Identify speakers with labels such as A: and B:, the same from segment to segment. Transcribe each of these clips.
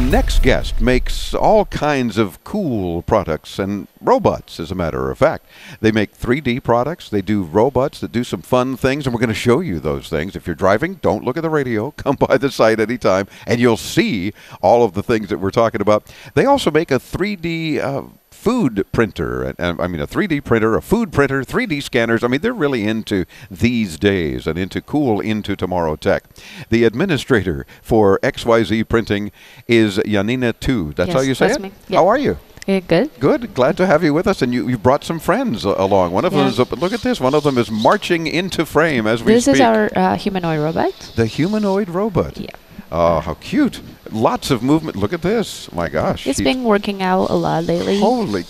A: next guest makes all kinds of cool products and robots, as a matter of fact. They make 3D products. They do robots that do some fun things, and we're going to show you those things. If you're driving, don't look at the radio. Come by the site anytime, and you'll see all of the things that we're talking about. They also make a 3D food printer, I mean a 3D printer, a food printer, 3D scanners. I mean, they're really into these days and into tomorrow tech. The administrator for XYZ Printing is Yanina Tu. That's how you say it?
B: Me. Yeah.
A: How are you?
B: Yeah, good.
A: Good. Glad to have you with us. And you brought some friends along. One of them is, look at this, one of them is marching into frame as we speak.
B: This is our humanoid robot.
A: The humanoid robot.
B: Yeah.
A: Oh, how cute. Lots of movement. Look at this. My gosh.
B: He's been working out a lot lately.
A: Holy.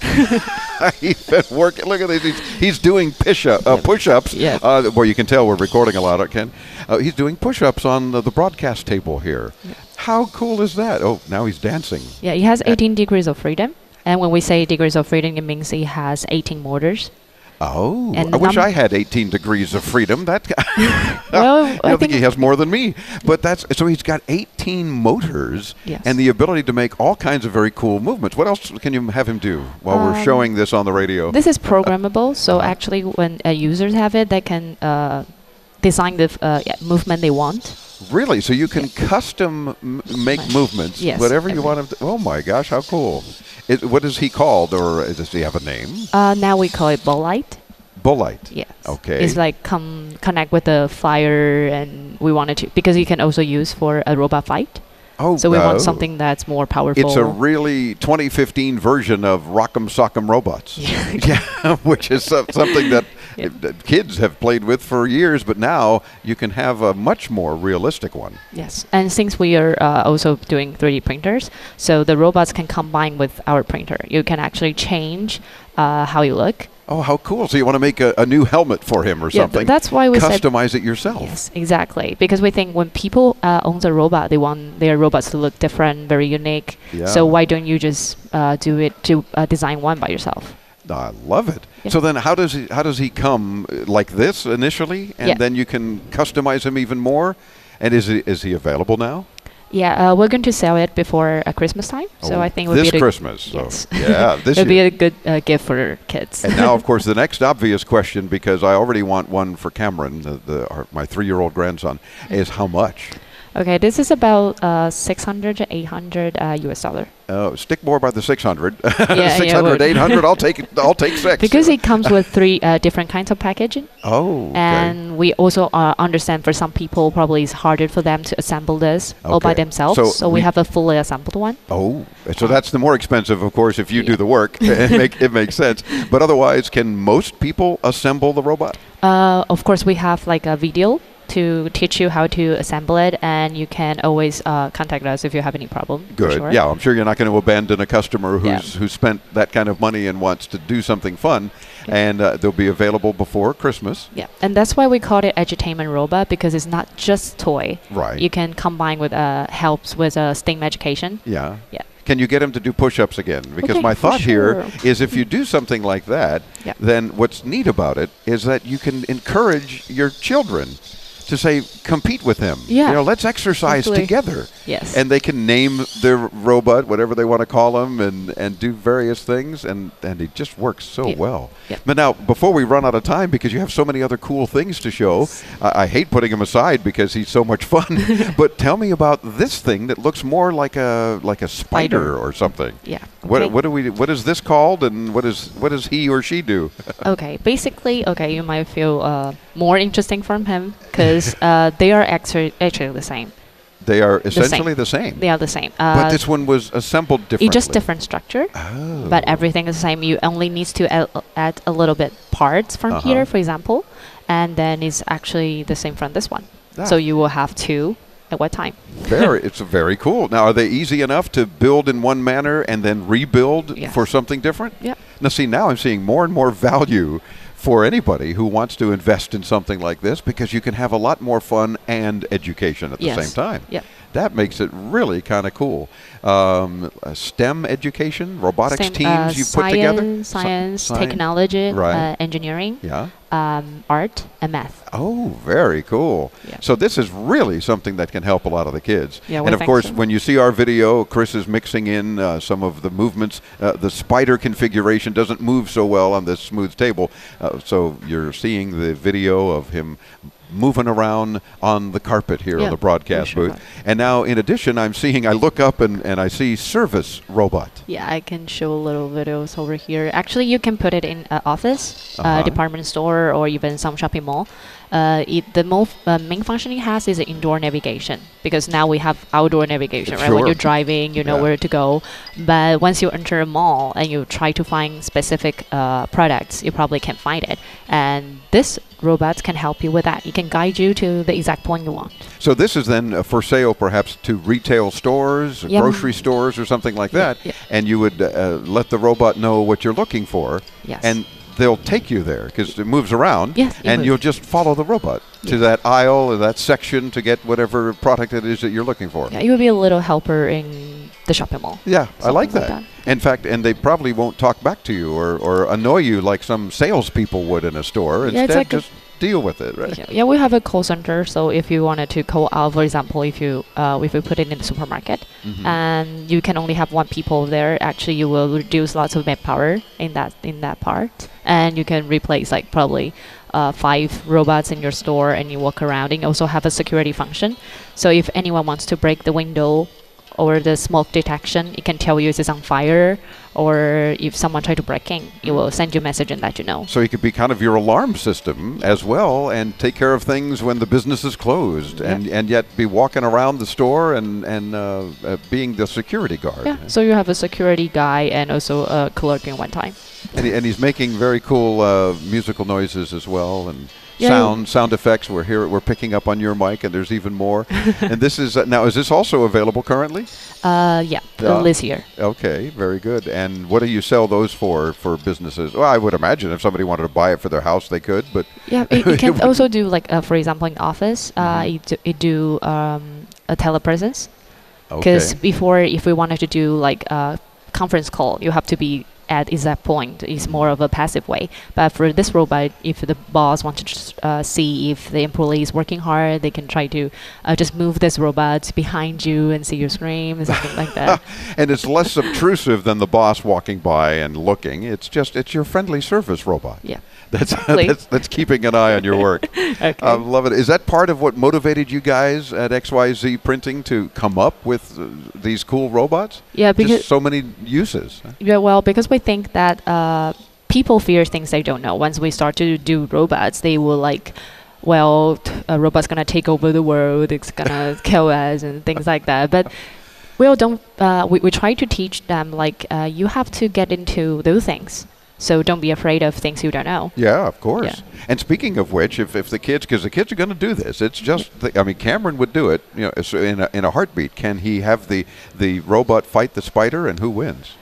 A: He's been working. Look at this. He's doing push-ups.
B: Yeah.
A: Well, you can tell we're recording a lot, Ken. He's doing push-ups on the broadcast table here. Yeah. How cool is that? Oh, now he's dancing.
B: Yeah, he has 18 degrees of freedom. And when we say degrees of freedom, it means he has 18 motors.
A: Oh, and I wish I had 18 degrees of freedom. That
B: well,
A: I think he has more than me. But so he's got 18 motors and the ability to make all kinds of very cool movements. What else can you have him do while we're showing this on the radio?
B: This is programmable, so actually when users have it, they can design the movement they want.
A: Really? So you can custom make movements, whatever you want him to. Oh my gosh, how cool. What is he called, or does he have a name?
B: Now we call it Bullite.
A: Bullite?
B: Yes.
A: Okay.
B: It's like connect with the fire, and we wanted to, because you can also use for a robot fight. Oh, so we want something that's more powerful.
A: It's a really 2015 version of Rock'em Sock'em Robots. Yeah, which is something that kids have played with for years, but now you can have a much more realistic one.
B: Yes, and since we are also doing 3D printers, so the robots can combine with our printer. You can actually change how you look.
A: Oh, how cool. So you want to make a new helmet for him or something.
B: That's why we
A: customize it yourself.
B: Yes, exactly. Because we think when people own a robot, they want their robots to look different, very unique. Yeah. So why don't you just design one by yourself?
A: I love it. Yeah. So then how does he come like this initially, and then you can customize him even more? And is he available now?
B: Yeah, we're going to sell it before Christmas time, so I think it would be
A: Christmas.
B: Yes.
A: So yeah, this
B: would be a good gift for kids.
A: And now, of course, the next obvious question, because I already want one for Cameron, my 3-year-old grandson, is how much?
B: Okay, this is about 600 to 800 US dollar.
A: Oh, stick more by the 600.
B: Yeah,
A: 600, 800. I'll take it. I'll take 6.
B: Because it comes with 3 different kinds of packaging.
A: Oh. Okay.
B: And we also understand for some people probably it's harder for them to assemble this all by themselves. So we have a fully assembled one.
A: Oh, so that's the more expensive, of course, if you do the work. It makes sense. But otherwise, can most people assemble the robot?
B: Of course, we have like a video to teach you how to assemble it, and you can always contact us if you have any problem.
A: Good.
B: Sure.
A: Yeah, I'm sure you're not going to abandon a customer who's spent that kind of money and wants to do something fun, and they'll be available before Christmas.
B: Yeah, and that's why we call it edutainment robot, because it's not just toy.
A: Right.
B: You can combine with helps with STEAM education.
A: Yeah.
B: Yeah.
A: Can you get him to do push-ups again? Because my thought here is if you do something like that, then what's neat about it is that you can encourage your children to say, compete with him.
B: Yeah.
A: You know, let's exercise together.
B: Yes.
A: And they can name their robot, whatever they want to call him, and do various things, and it just works so well.
B: Yep.
A: But now, before we run out of time, because you have so many other cool things to show, I hate putting him aside because he's so much fun, but tell me about this thing that looks more like a spider or something.
B: Yeah.
A: What is this called, and what does he or she do?
B: Okay, basically, you might feel more interesting from him, because they are actually the same.
A: They are essentially the same.
B: They are the same.
A: But this one was assembled differently.
B: It's just different structure.
A: Oh.
B: But everything is the same. You only need to add a little bit parts from here, for example, and then it's actually the same from this one. So you will have 2 at one time.
A: It's very cool. Now, are they easy enough to build in one manner and then rebuild for something different?
B: Yeah.
A: Now, see, now I'm seeing more and more value for anybody who wants to invest in something like this, because you can have a lot more fun and education at the same time.
B: Yeah.
A: That makes it really kind of cool. STEM education, robotics teams you put together?
B: Science, technology,
A: right.
B: Engineering,
A: yeah.
B: Art, and math.
A: Oh, very cool.
B: Yeah.
A: So this is really something that can help a lot of the kids.
B: Yeah,
A: and of course, when you see our video, Chris is mixing in some of the movements. The spider configuration doesn't move so well on this smooth table. So you're seeing the video of him moving around on the carpet here on the broadcast booth. And now, in addition, I look up and I see service robot.
B: Yeah, I can show little videos over here. Actually, you can put it in an office, department store, or even some shopping mall. The main function it has is indoor navigation, because now we have outdoor navigation, right? When you're driving, you know where to go. But once you enter a mall and you try to find specific products, you probably can't find it. And this robot can help you with that. It can guide you to the exact point you want.
A: So this is then for sale perhaps to retail stores, grocery stores, or something like that. And you would let the robot know what you're looking for.
B: Yes.
A: And they'll take you there because it moves around.
B: Yes,
A: and you'll just follow the robot to that aisle or that section to get whatever product it is that you're looking for.
B: Yeah, you will be a little helper in the shopping mall.
A: Yeah, I like that. In fact, and they probably won't talk back to you or annoy you like some salespeople would in a store. Instead, just deal with it, right?
B: Yeah, we have a call center. So if you wanted to call out, for example, if you put it in the supermarket, and you can only have one people there, actually you will reduce lots of manpower in that part, and you can replace like probably 5 robots in your store, and you walk around. And you also have a security function. So if anyone wants to break the window or the smoke detection, it can tell you if it's on fire, or if someone tried to break in, it will send you a message and let you know.
A: So it could be kind of your alarm system as well, and take care of things when the business is closed, and yet be walking around the store and being the security guard.
B: Yeah, so you have a security guy and also a clerk in one time.
A: And he's making very cool musical noises as well, and sound effects. We're picking up on your mic, and there's even more. And this is now, is this also available currently?
B: This year.
A: Okay, very good. And what do you sell those for businesses? Well, I would imagine if somebody wanted to buy it for their house, they could. But
B: it can also do like, for example, in office, it do a telepresence. Because before, if we wanted to do like a conference call, you have to be at exact point. Is more of a passive way. But for this robot, if the boss wants to see if the employee is working hard, they can try to just move this robot behind you and see your screen and something like that.
A: And it's less obtrusive than the boss walking by and looking. It's your friendly service robot.
B: Yeah.
A: That's keeping an eye on your work. I love it. Is that part of what motivated you guys at XYZ Printing to come up with these cool robots?
B: Yeah, because
A: just so many uses.
B: Yeah, well, because we think that people fear things they don't know. Once we start to do robots, they will like, well, a robot's gonna take over the world. It's gonna kill us and things like that. But we try to teach them like you have to get into those things. So don't be afraid of things you don't know.
A: Yeah, of course. Yeah. And speaking of which, if the kids, because the kids are going to do this, it's just, Cameron would do it, in a heartbeat. Can he have the robot fight the spider, and who wins?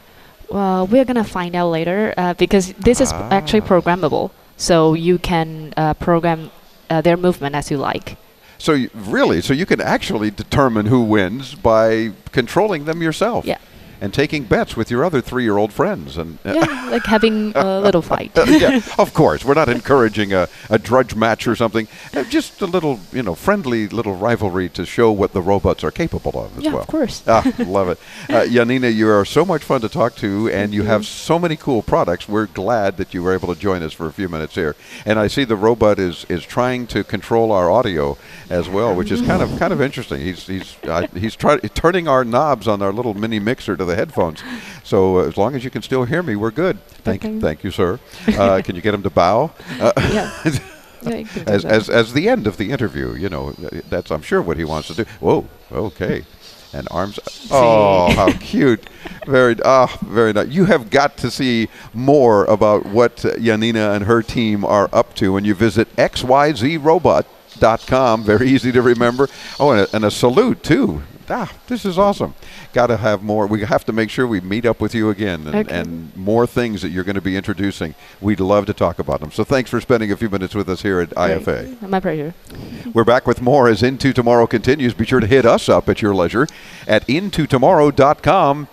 B: Well, we're going to find out later, because this is actually programmable. So you can program their movement as you like.
A: So you can actually determine who wins by controlling them yourself.
B: Yeah.
A: And taking bets with your other 3-year-old friends, and
B: like having a little fight.
A: Yeah, of course. We're not encouraging a drudge match or something. Just a little, friendly little rivalry to show what the robots are capable of as well.
B: Yeah, of course.
A: Love it. Yanina, you are so much fun to talk to, and you have so many cool products. We're glad that you were able to join us for a few minutes here. And I see the robot is trying to control our audio as well, which is kind of interesting. He's turning our knobs on our little mini mixer to the headphones. So as long as you can still hear me, we're good. Thank you, sir. Can you get him to bow? As the end of the interview, that's, I'm sure, what he wants to do. Whoa, okay. And arms. Oh, how cute. Very nice. You have got to see more about what Yanina and her team are up to when you visit XYZRobot.com. Very easy to remember. Oh, and a salute, too. This is awesome. Got to have more. We have to make sure we meet up with you again and more things that you're going to be introducing. We'd love to talk about them. So thanks for spending a few minutes with us here at IFA.
B: My pleasure.
A: We're back with more as Into Tomorrow continues. Be sure to hit us up at your leisure at intotomorrow.com.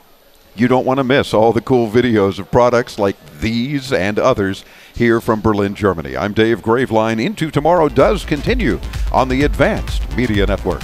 A: You don't want to miss all the cool videos of products like these and others here from Berlin, Germany. I'm Dave Graveline. Into Tomorrow does continue on the Advanced Media Network.